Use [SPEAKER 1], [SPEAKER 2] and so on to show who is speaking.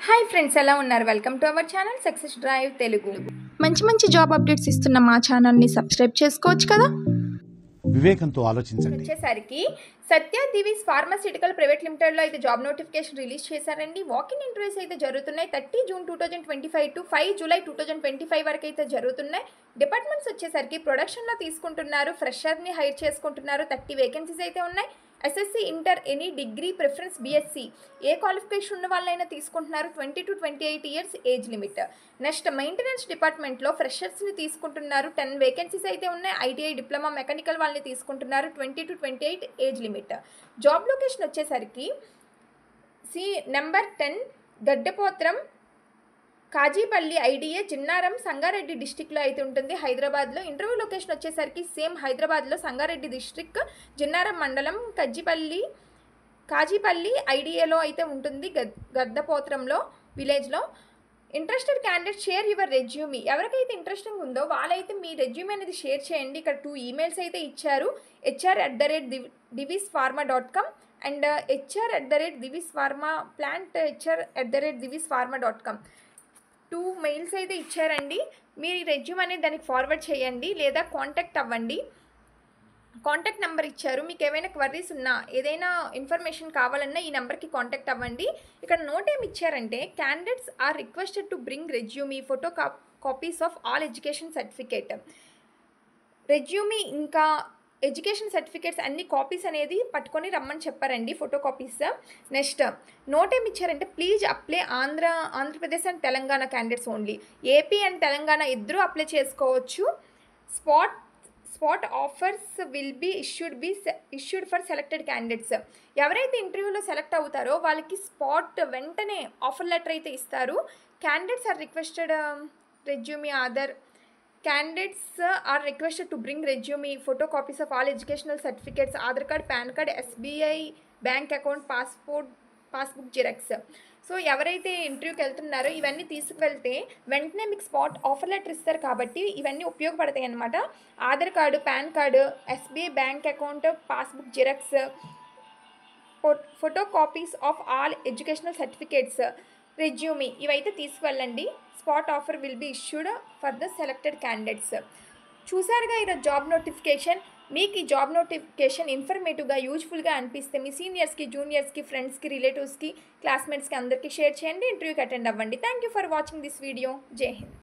[SPEAKER 1] Hi friends, ఎలా ఉన్నారు? Welcome to our channel success drive Telugu.
[SPEAKER 2] మంచి జాబ్ అప్డేట్స్ ఇస్తున్న మా ఛానల్ని సబ్స్క్రైబ్ చేసుకోవచ్చు కదా.
[SPEAKER 3] వివేకంతో ఆలోచించండి.
[SPEAKER 1] వచ్చేసరికి సత్య దివీస్ ఫార్మాస్యూటికల్ ప్రైవేట్ లిమిటెడ్లో అయితే జాబ్ నోటిఫికేషన్ రిలీజ్ చేశారండి. వాకింగ్ ఇంటర్వ్యూస్ అయితే జరుగుతున్నాయి. 30 జూన్ 2025 టు 5 జూలై 2025 వరకు అయితే జరుగుతున్నాయి. డిపార్ట్మెంట్స్ వచ్చేసరికి ప్రొడక్షన్లో తీసుకుంటున్నారు, ఫ్రెషర్ని హైర్ చేసుకుంటున్నారు. 30 వేకెన్సీస్ అయితే ఉన్నాయి. SSC, inter, any degree, preference BSc, ఏ క్వాలిఫికేషన్ ఉన్న వాళ్ళైనా తీసుకుంటున్నారు. 20 to 28 years age limit. Next maintenance డిపార్ట్మెంట్లో ఫ్రెషర్స్ని తీసుకుంటున్నారు. 10 వేకెన్సీస్ అయితే ఉన్నాయి. ఐటీఐ, డిప్లొమా, మెకానికల్ వాళ్ళని తీసుకుంటున్నారు. 20 to 28 age limit. Job location వచ్చేసరికి నెంబర్ 10 గడ్డపోత్రం, కాజీపల్లి, ఐడిఏ, చిన్నారం, సంగారెడ్డి డిస్టిక్లో అయితే ఉంటుంది, హైదరాబాద్లో. ఇంటర్వ్యూ లొకేషన్ వచ్చేసరికి సేమ్ హైదరాబాద్లో సంగారెడ్డి డిస్ట్రిక్ట్, జిన్నారం మండలం, కాజీపల్లి ఐడిఏలో అయితే ఉంటుంది, గడ్డపోత్రంలో విలేజ్లో. Interested candidate share your resume. ఎవరికైతే ఇంట్రెస్టింగ్ ఉందో వాళ్ళైతే మీ రెజ్యూమీ అనేది షేర్ చేయండి. ఇక్కడ 2 ఈమెయిల్స్ అయితే ఇచ్చారు, hr@divispharma.com and hr@divispharma, plant hr@divispharma.com. 2 mails అయితే ఇచ్చారండి. మీరు రెజ్యూమ్ అనేది దానికి ఫార్వర్డ్ చేయండి లేదా కాంటాక్ట్ అవ్వండి. కాంటాక్ట్ నెంబర్ ఇచ్చారు. మీకు ఏమైనా క్వరీస్ ఉన్నా, ఏదైనా ఇన్ఫర్మేషన్ కావాలన్నా ఈ నెంబర్కి కాంటాక్ట్ అవ్వండి. ఇక్కడ నోట్ ఏమి ఇచ్చారంటే, candidates are requested to bring resume, photo copies of all education certificate. Resume ఇంకా ఎడ్యుకేషన్ సర్టిఫికేట్స్ అన్ని కాపీస్ అనేది పట్టుకొని రమ్మని చెప్పారండి, ఫోటో కాపీస్. నెక్స్ట్ నోట్ ఏమి ఇచ్చారంటే, please apply Andhra Pradesh and Telangana candidates only. AP and Telangana ఇద్దరు అప్లై చేసుకోవచ్చు. Spot offers will be issued for selected candidates. ఎవరైతే ఇంటర్వ్యూలో సెలెక్ట్ అవుతారో వాళ్ళకి స్పాట్ వెంటనే ఆఫర్ లెటర్ అయితే ఇస్తారు. Candidates are requested resume Candidates are requested to bring resume, photocopies of all educational certificates, Aadhaar card, PAN card, SBI bank account, passbook xerox. So ఎవరైతే ఇంటర్వ్యూకి వెళ్తున్నారో ఇవన్నీ తీసుకువెళ్తే వెంటనే మీకు స్పాట్ ఆఫర్ లెటర్ ఇస్తారు కాబట్టి ఇవన్నీ ఉపయోగపడతాయి అన్నమాట. Aadhaar card, PAN card, SBI bank account, passbook xerox, photo copies of all educational certificates, resume ఇవైతే తీసుకువెళ్ళండి. Spot offer will be issued for the selected candidates. చూసారుగా ఈరోజు జాబ్ నోటిఫికేషన్. మీకు ఈ జాబ్ నోటిఫికేషన్ ఇన్ఫర్మేటివ్గా, యూజ్ఫుల్గా అనిపిస్తే మీ సీనియర్స్కి, జూనియర్స్కి, ఫ్రెండ్స్కి, రిలేటివ్స్కి, క్లాస్మేట్స్కి అందరికీ షేర్ చేయండి. ఇంటర్వ్యూకి అటెండ్ అవ్వండి. Thank you for watching this video. జై హింద్.